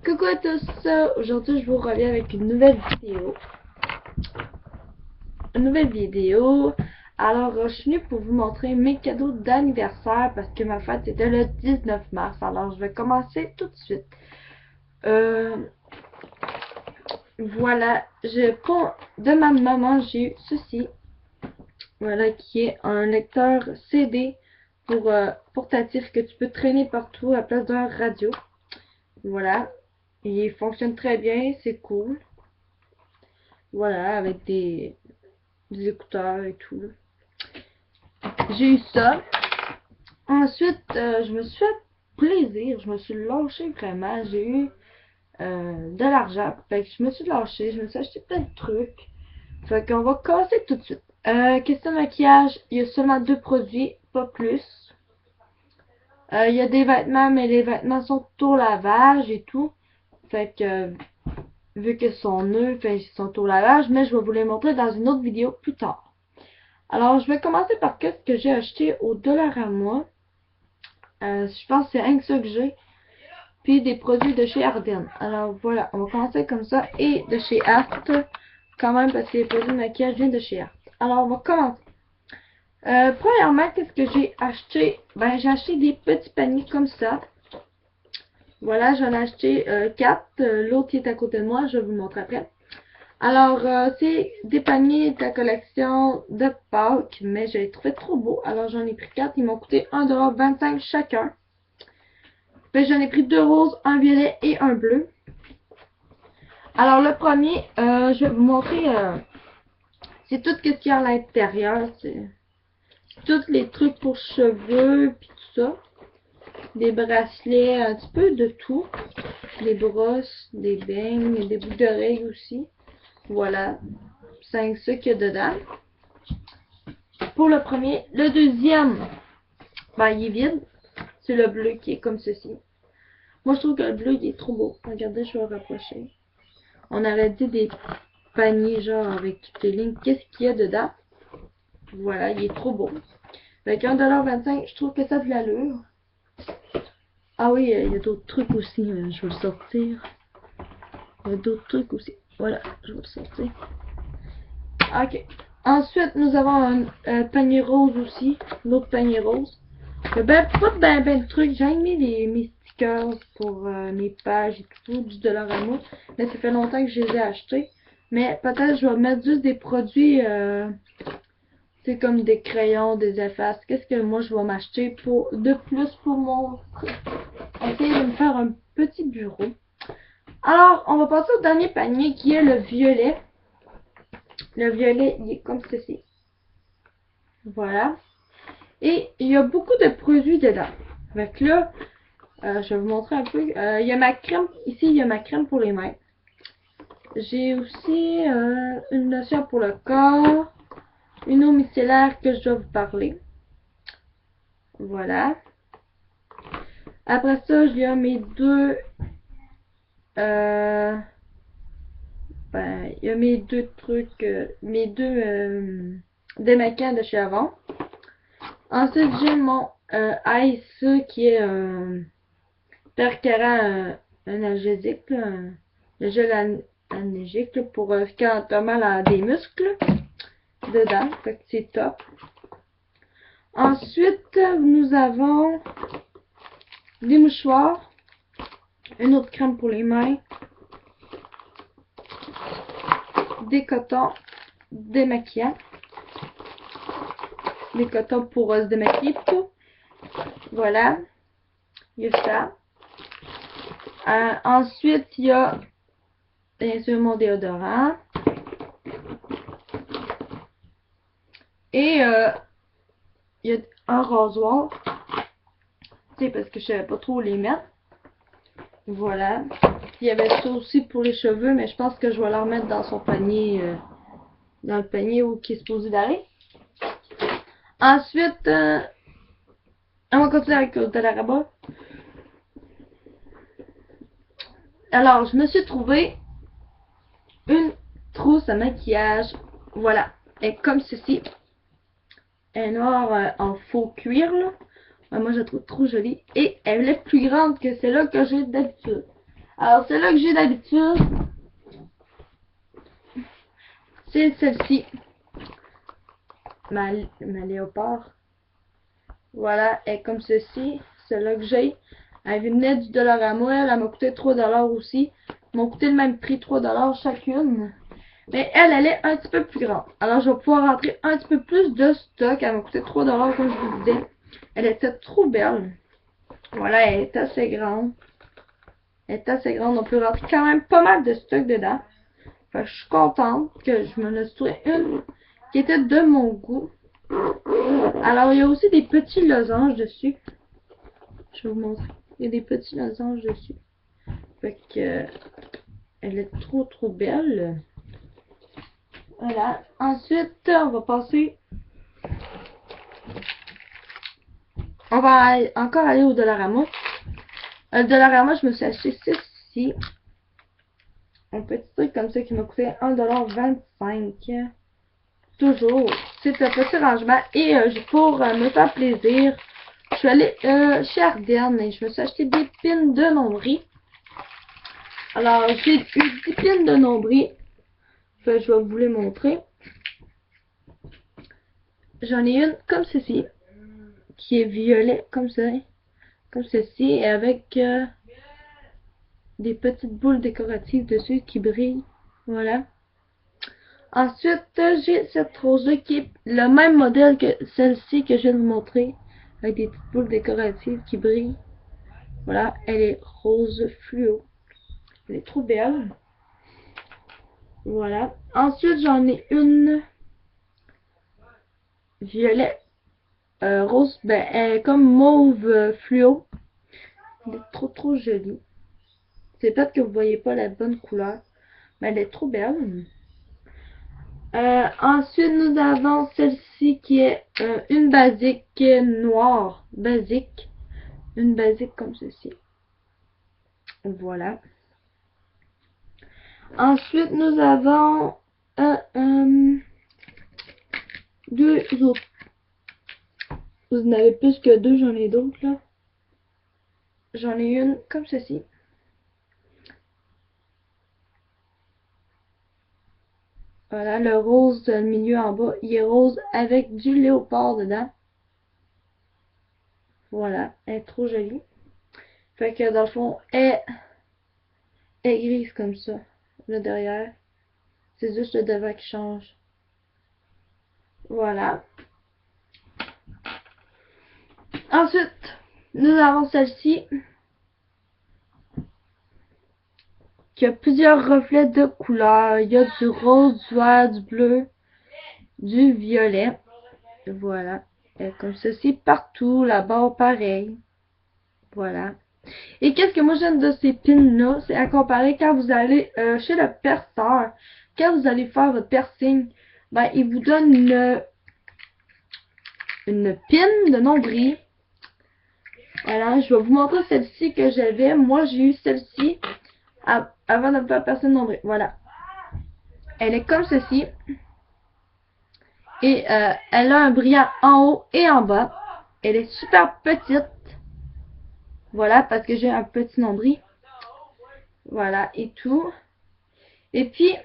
Coucou à tous, aujourd'hui je vous reviens avec une nouvelle vidéo. Alors je suis venue pour vous montrer mes cadeaux d'anniversaire parce que ma fête c'était le 19 mars. Alors je vais commencer tout de suite. Voilà, de ma maman j'ai eu ceci. Voilà, qui est un lecteur CD portatif que tu peux traîner partout à la place d'un radio. Voilà, il fonctionne très bien, c'est cool. Voilà, avec des écouteurs et tout. J'ai eu ça. Ensuite, je me suis fait plaisir. Je me suis lâchée vraiment. J'ai eu de l'argent. Fait que je me suis lâchée. Je me suis acheté plein de trucs. Fait qu'on va commencer tout de suite. Question de maquillage. Il y a seulement 2 produits, pas plus. Il y a des vêtements, mais les vêtements sont au lavage et tout. Fait que vu qu'ils sont neufs, ils sont au lavage. Mais je vais vous les montrer dans une autre vidéo plus tard. Alors, je vais commencer par ce que j'ai acheté au Dollarama. Je pense que c'est rien que ça que j'ai. Puis des produits de chez Ardennes. Alors voilà, on va commencer comme ça. Et de chez Art, quand même, parce que les produits de maquillage viennent de chez Art. Alors, on va commencer. Premièrement, qu'est-ce que j'ai acheté? Ben, j'ai acheté des petits paniers comme ça. Voilà, j'en ai acheté 4. L'autre qui est à côté de moi, je vais vous le montrer après. Alors, c'est des paniers de la collection de Pâques, mais je les trouvais trop beaux. Alors, j'en ai pris 4. Ils m'ont coûté 1,25$ chacun. Puis, j'en ai pris 2 roses, un violet et un bleu. Alors, le premier, je vais vous montrer, c'est tout ce qu'il y a à l'intérieur. C'est tous les trucs pour cheveux, puis tout ça. Des bracelets, un petit peu de tout. Des brosses, des beignes, des boucles d'oreilles aussi. Voilà. 5 ce qu'il y a dedans. Pour le premier. Le deuxième, ben, il est vide. C'est le bleu qui est comme ceci. Moi, je trouve que le bleu, il est trop beau. Regardez, je vais le rapprocher. On aurait dit des paniers, genre, avec toutes les lignes. Qu'est-ce qu'il y a dedans? Voilà, il est trop beau. Avec 1,25$, je trouve que ça a de l'allure. Ah oui, il y a d'autres trucs aussi. Je vais le sortir. Il y a d'autres trucs aussi. Voilà, je vais le sortir. Ok. Ensuite, nous avons un panier rose aussi. L'autre panier rose. Il y a pas ben de trucs. J'ai mis mes stickers pour mes pages et tout du Dollarama. Mais ça fait longtemps que je les ai achetés. Mais peut-être je vais mettre juste des produits. C'est comme des crayons, des effaces. Qu'est-ce que moi je vais m'acheter de plus pour mon essayer de me faire un petit bureau. Alors, on va passer au dernier panier qui est le violet. Le violet, il est comme ceci. Voilà. Et il y a beaucoup de produits dedans. Donc là, je vais vous montrer un peu. Il y a ma crème. Ici, il y a ma crème pour les mains. J'ai aussi une lotion pour le corps. Une eau micellaire que je dois vous parler. Voilà. Après ça, il y a mes deux... il y a mes deux trucs... mes deux démaquillants de chez Avon. Ensuite, j'ai mon Ice qui est percarant un analgésique, le gel analgésique pour quand t'as mal à des muscles dedans, fait que c'est top. Ensuite, nous avons des mouchoirs, une autre crème pour les mains, des cotons démaquillants, des cotons pour se démaquiller tout. Voilà, il y a ça. Ensuite, il y a bien sûr mon déodorant. Et il y a un rasoir. Tu sais, parce que je savais pas trop où les mettre. Voilà. Il y avait ça aussi pour les cheveux, mais je pense que je vais la remettre dans son panier. Dans le panier où qui est supposé d'aller. Ensuite, on va continuer avec le Dollarama. Alors, je me suis trouvé une trousse à maquillage. Voilà. Elle est comme ceci. Elle est noire en faux cuir, là. Moi, je la trouve trop jolie. Et elle est plus grande que celle-là que j'ai d'habitude. Alors, celle-là que j'ai d'habitude, c'est celle-ci. Ma léopard. Voilà, elle est comme ceci. Celle-là que j'ai. Elle venait du Dollarama. Elle m'a coûté 3$ aussi. Elles m'ont coûté le même prix, 3$ chacune. Mais elle est un petit peu plus grande. Alors, je vais pouvoir rentrer un petit peu plus de stock. Elle m'a coûté 3$ comme je vous disais. Elle était trop belle. Voilà, elle est assez grande. Elle est assez grande. On peut rentrer quand même pas mal de stock dedans. Fait que je suis contente que je me laisse trouver une qui était de mon goût. Alors, il y a aussi des petits losanges dessus. Je vais vous montrer. Il y a des petits losanges dessus. Fait que elle est trop belle. Voilà. Ensuite, on va passer. On va encore aller au Dollarama. Le Dollarama, je me suis acheté ceci. Un petit truc comme ça qui m'a coûté 1,25$. Toujours. C'est un petit rangement. Et pour me faire plaisir, je suis allée chez Ardennes et je me suis acheté des pins de nombril. Alors, j'ai eu 10 pins de nombril. Enfin, je vais vous les montrer. J'en ai une comme ceci, qui est violet, comme ça, comme ceci, et avec des petites boules décoratives dessus qui brillent. Voilà. Ensuite, j'ai cette rose-là qui est le même modèle que celle-ci que je viens de vous montrer, avec des petites boules décoratives qui brillent. Voilà, elle est rose fluo. Elle est trop belle. Voilà. Ensuite, j'en ai une violet, rose, ben, elle est comme mauve fluo. Elle est trop jolie. C'est peut-être que vous voyez pas la bonne couleur, mais elle est trop belle. Ensuite, nous avons celle-ci qui est une basique noire. Basique. Une basique comme ceci. Voilà. Ensuite, nous avons deux autres. Vous en avez plus que deux, j'en ai d'autres là. J'en ai une comme ceci. Voilà, le rose, le milieu en bas, il est rose avec du léopard dedans. Voilà, elle est trop jolie. Fait que dans le fond, elle est grise comme ça, le derrière. C'est juste le devant qui change. Voilà. Ensuite, nous avons celle-ci qui a plusieurs reflets de couleurs. Il y a du rose, du vert, du bleu, du violet. Voilà. Et comme ceci partout, là-bas, pareil. Voilà. Et qu'est-ce que moi j'aime de ces pins-là, c'est à comparer quand vous allez chez le perceur, quand vous allez faire votre piercing, ben il vous donne une pin de nombril. Voilà, je vais vous montrer celle-ci que j'avais. Moi j'ai eu celle-ci avant de me faire percer le nombril. Voilà. Elle est comme ceci. Et elle a un brillant en haut et en bas. Elle est super petite. Voilà, parce que j'ai un petit nombril. Voilà, et tout. Et puis,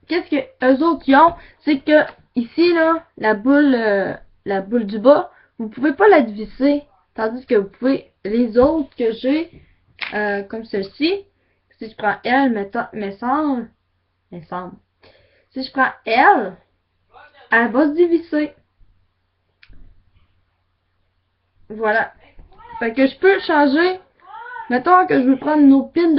qu'est-ce que eux autres y ont? C'est que, ici, là, la boule du bas, vous pouvez pas la visser. Tandis que vous pouvez, les autres que j'ai, comme celle-ci, si je prends elle, me semble, si je prends elle va se dévisser. Voilà. Fait que je peux changer. Mettons que je veux prendre une autre pin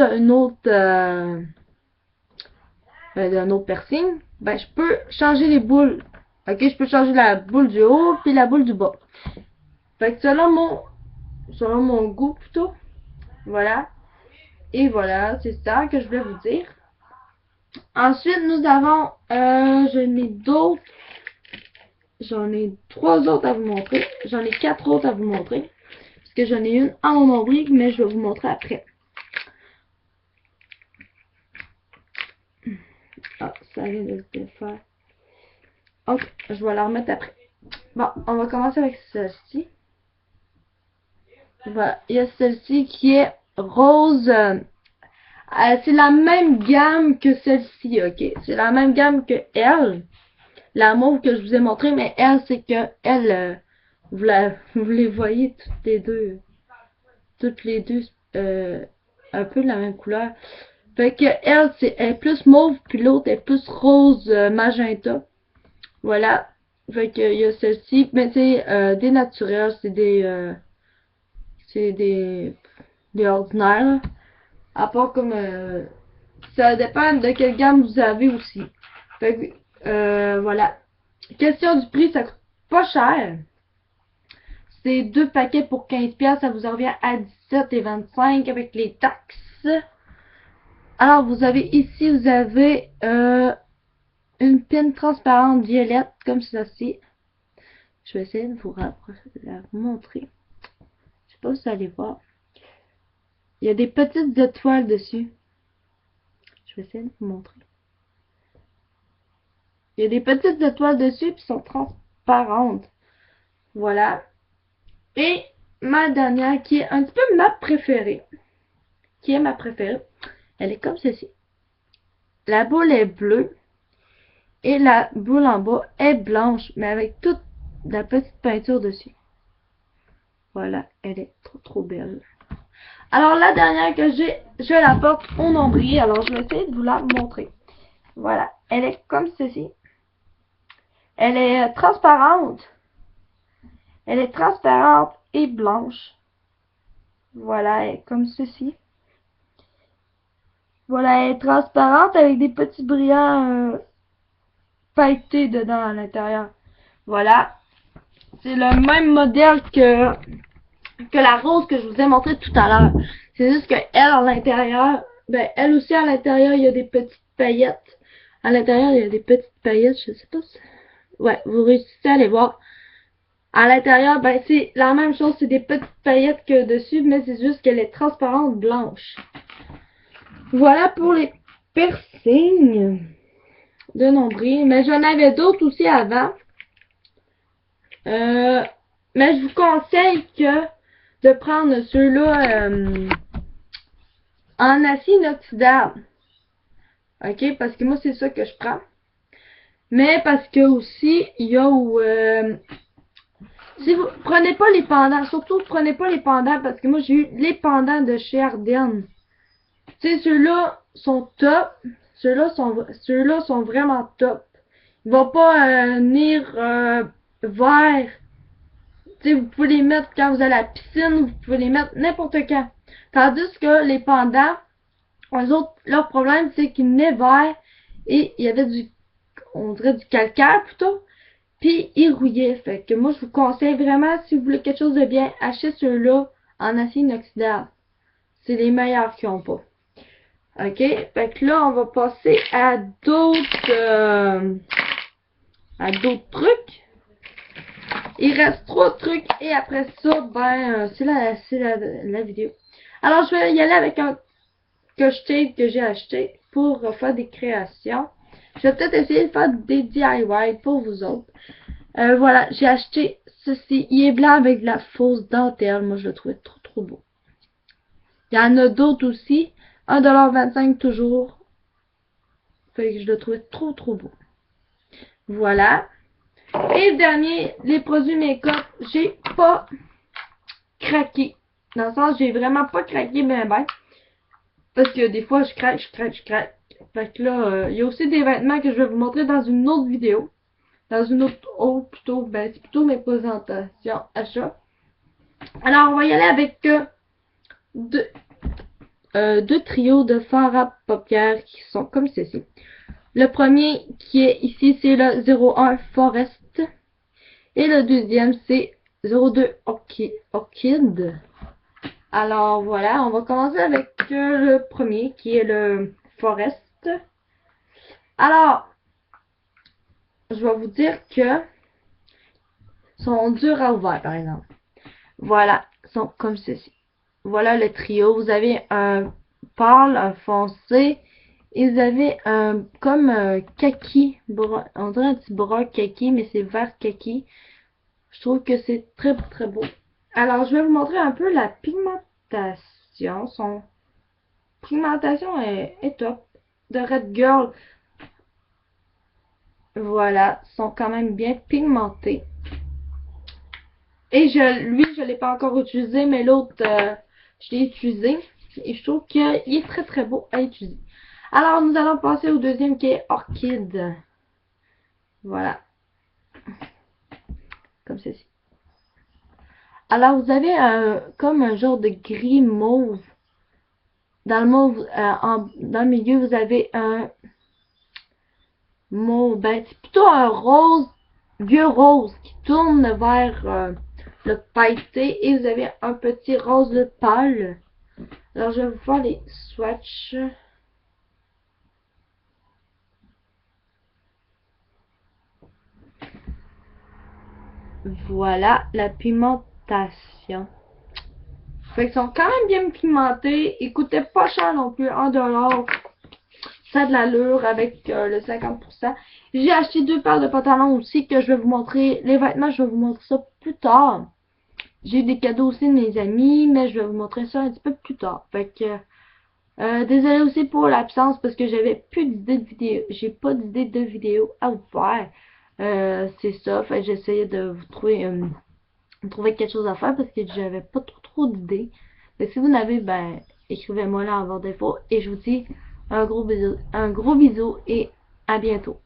d'un autre piercing. Ben, je peux changer les boules. Ok, je peux changer la boule du haut puis la boule du bas. Fait que selon mon goût plutôt. Voilà. Et voilà, c'est ça que je voulais vous dire. Ensuite, nous avons, j'en ai d'autres. J'en ai 3 autres à vous montrer. J'en ai 4 autres à vous montrer. Parce que j'en ai une en mon nombril, mais je vais vous montrer après. Ah, ça vient de se défaire. Ok, je vais la remettre après. Bon, on va commencer avec celle-ci. Voilà, il y a celle-ci qui est rose C'est la même gamme que celle-ci, ok? C'est la même gamme que elle. La mauve que je vous ai montré, mais elle, c'est que elle, vous les voyez toutes les deux, un peu de la même couleur. Fait que elle, elle est plus mauve, puis l'autre est plus rose magenta. Voilà. Fait que il y a celle-ci, mais c'est des naturels, c'est des ordinaires. À part comme ça dépend de quelle gamme vous avez aussi. Fait que voilà. Question du prix, ça coûte pas cher. C'est deux paquets pour 15$, ça vous en revient à 17,25 avec les taxes. Alors vous avez ici, vous avez une pine transparente violette comme ceci. Je vais essayer de vous rapprocher, de la montrer. Je sais pas si vous allez voir. Il y a des petites étoiles dessus. Je vais essayer de vous montrer. Il y a des petites étoiles dessus qui sont transparentes. Voilà. Et ma dernière qui est un petit peu ma préférée. Qui est ma préférée. Elle est comme ceci. La boule est bleue. Et la boule en bas est blanche. Mais avec toute la petite peinture dessus. Voilà. Elle est trop belle. Alors la dernière que j'ai, je la porte au nombril. Alors je vais essayer de vous la montrer. Voilà. Elle est comme ceci. Elle est transparente. Elle est transparente et blanche. Voilà, elle est comme ceci. Voilà, elle est transparente avec des petits brillants pailletés dedans à l'intérieur. Voilà. C'est le même modèle que la rose que je vous ai montré tout à l'heure. C'est juste que elle, à l'intérieur, ben, elle aussi, à l'intérieur, il y a des petites paillettes. À l'intérieur, il y a des petites paillettes, je sais pas si... Ouais, vous réussissez à les voir. À l'intérieur, ben, c'est la même chose, c'est des petites paillettes que dessus, mais c'est juste qu'elle est transparente blanche. Voilà pour les piercings de nombril. Mais j'en avais d'autres aussi avant. Mais je vous conseille que de prendre ceux-là en acier inoxydable. Ok? Parce que moi, c'est ça que je prends. Mais parce que aussi, il y a où... si vous prenez pas les pendants, surtout prenez pas les pendants parce que moi, j'ai eu les pendants de chez Ardennes. Tu sais, ceux-là sont top. Ceux-là sont vraiment top. Ils vont pas venir verts. Tu sais, vous pouvez les mettre quand vous allez à la piscine, vous pouvez les mettre n'importe quand. Tandis que les pandas, eux autres, leur problème, c'est qu'ils venaient verts et il y avait on dirait du calcaire plutôt, puis ils rouillaient. Fait que moi, je vous conseille vraiment, si vous voulez quelque chose de bien, achetez ceux-là en acier inoxydable. C'est les meilleurs qu'ils ont pas. Ok, fait que là, on va passer à d'autres trucs. Il reste 3 trucs et après ça, ben, c'est la vidéo. Alors, je vais y aller avec un cache-tape que j'ai acheté pour faire des créations. Je vais peut-être essayer de faire des DIY pour vous autres. Voilà, j'ai acheté ceci. Il est blanc avec de la fausse dentelle. Moi, je le trouvais trop beau. Il y en a d'autres aussi. 1,25$ toujours. Fait que je le trouvais trop beau. Voilà. Et le dernier, les produits make-up, j'ai pas craqué. Dans le sens, j'ai vraiment pas craqué ben. Parce que des fois, je craque. Fait que là, il y a aussi des vêtements que je vais vous montrer dans une autre vidéo. Dans une autre, plutôt, ben, c'est plutôt mes présentations achats. Alors, on va y aller avec deux trios de fards à paupières qui sont comme ceci. Le premier qui est ici, c'est le 01 Forest. Et le deuxième, c'est 02 Orchid. Alors voilà, on va commencer avec le premier qui est le Forest. Alors, je vais vous dire que sont durs à ouvrir par exemple. Voilà, sont comme ceci. Voilà le trio. Vous avez un pâle, un foncé. Et vous avez un comme kaki. On dirait un petit brun kaki, mais c'est vert kaki. Je trouve que c'est très beau. Alors, je vais vous montrer un peu la pigmentation. pigmentation est top. De Red Girl, voilà, sont quand même bien pigmentés. Et lui, je l'ai pas encore utilisé, mais l'autre, je l'ai utilisé. Et je trouve qu'il est très très beau à utiliser. Alors, nous allons passer au deuxième qui est Orchid. Voilà. Comme ceci. Alors, vous avez comme un genre de gris mauve. Dans le mauve, dans le milieu, vous avez un mauve, ben, c'est plutôt un rose, vieux rose, qui tourne vers le pailleté. Et vous avez un petit rose de pâle. Alors, je vais vous faire les swatchs. Voilà, la pimentation. Fait qu'ils sont quand même bien pimentés. Ils coûtaient pas cher non plus, 1$. Ça a de l'allure avec le 50%. J'ai acheté 2 paires de pantalons aussi que je vais vous montrer. Les vêtements, je vais vous montrer ça plus tard. J'ai eu des cadeaux aussi de mes amis, mais je vais vous montrer ça un petit peu plus tard. Fait que, désolé aussi pour l'absence parce que j'avais plus d'idées de vidéos. J'ai pas d'idée de vidéo à vous faire. C'est ça. Fait que j'essayais de vous trouver quelque chose à faire parce que j'avais pas trop d'idées. Mais si vous n'avez, ben, écrivez-moi là en barre d'infos. Et je vous dis un gros bisou et à bientôt.